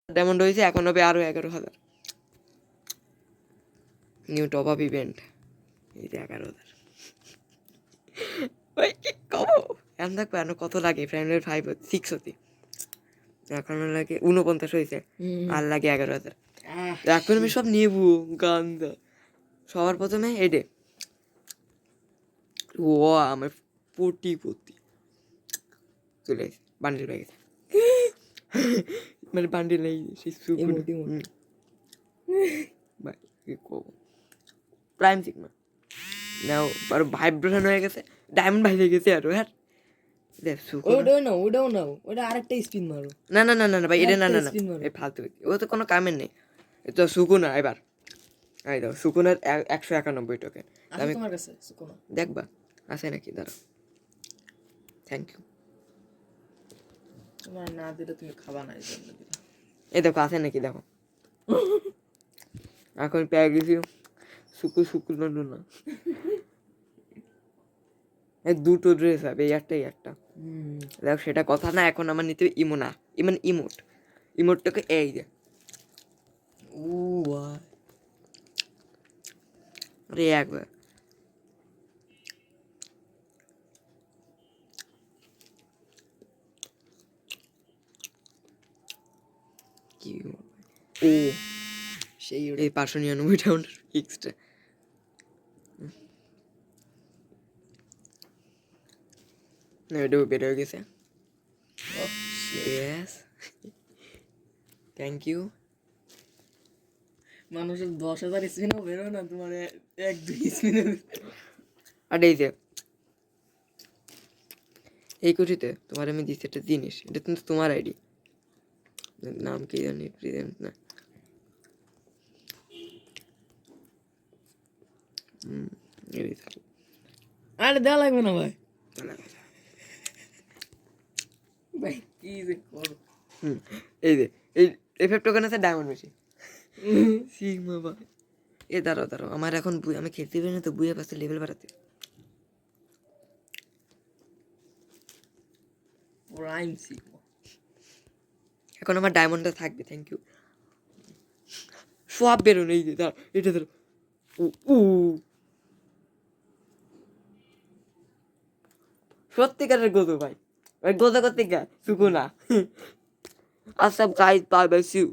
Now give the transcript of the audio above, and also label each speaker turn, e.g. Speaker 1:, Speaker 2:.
Speaker 1: Diamond হয়েছে, এখন হবে আরও 11,000। নিউ টপ আপ ইভেন্ট, এই যে 11,000। ওই কি কব এখন দেখবো এখন কত লাগে, প্রাইমারি 5 6 হতে এখনো লাগে 49 হয়েছে, আর লাগে 11,000। এখন আমি সব নেবো গান্দা। সবার প্রথমে এডে ও আমার পটি চলে গেছে, বান্ডিল পেয়ে গেছে, মানে বান্ডিল নেই সেই প্রাইম সিগমা নাও, আর ভাইব্রেশন হয়ে গেছে, ডায়মন্ড ভাই হয়ে গেছে আরো। হ্যাঁ
Speaker 2: ওটা আরেকটা স্পিন মারো।
Speaker 1: না না না না না ভাই, এটা না না না, এই ফালতু, ও তো কোনো কামের নেই। এ তো সুকুনা এবার, এই দাও সুকুনার 191 টোকেন। আমি
Speaker 2: তোমার কাছে সুকুনা
Speaker 1: দেখবা আছে নাকি, দাঁড়াও। Thank you.
Speaker 2: তোমার না দিলে তুমি খাবা না, এই জন্য দিলাম।
Speaker 1: এই দেখো আছে নাকি দেখো। এখন পেয়ে গেছি সুকুনা না, এই দুটো ড্রেস হবে, এই একটা। দেখো সেটা কথা না, এখন আমার নিতে ইমোনা, ইমোটটাকে এই যে আরে একবার কি
Speaker 2: ও সেই
Speaker 1: এই 599 টাউন্ড এক্সট্রা। না এটাও বের হয়ে গেছে। Yes, thank you.
Speaker 2: মানুষের 10,000 স্পিনও বেরো না, তোমার 1-2 স্পিনে।
Speaker 1: আর এই যে এই কুঠিতে তোমার আমি দিচ্ছি একটা জিনিস, এটা কিন্তু তোমার আইডি, নাম কি জানি, প্রেজেন্ট না,
Speaker 2: আরে দেওয়া লাগবে না ভাই, ভাই কি যে করো।
Speaker 1: এই যে এই এফেক্ট টোকেন আছে ডায়মন্ড বেশি সিগমা ভাই। এ দাঁড়াও আমার এখন আমি খেলতে পারি না তো, বুয়ে পাশে লেভেল বাড়াতে।
Speaker 2: প্রাইম সিগমা
Speaker 1: এখন আমার ডায়মন্ডটা থাকবে, থ্যাংক ইউ। সব বেরোন, এই যে দাঁড়াও, এটা ধরো। সত্যিকারের গোদো ভাই, গোদা করতে গা সুকুনা। আচ্ছা guys, bye bye, see you.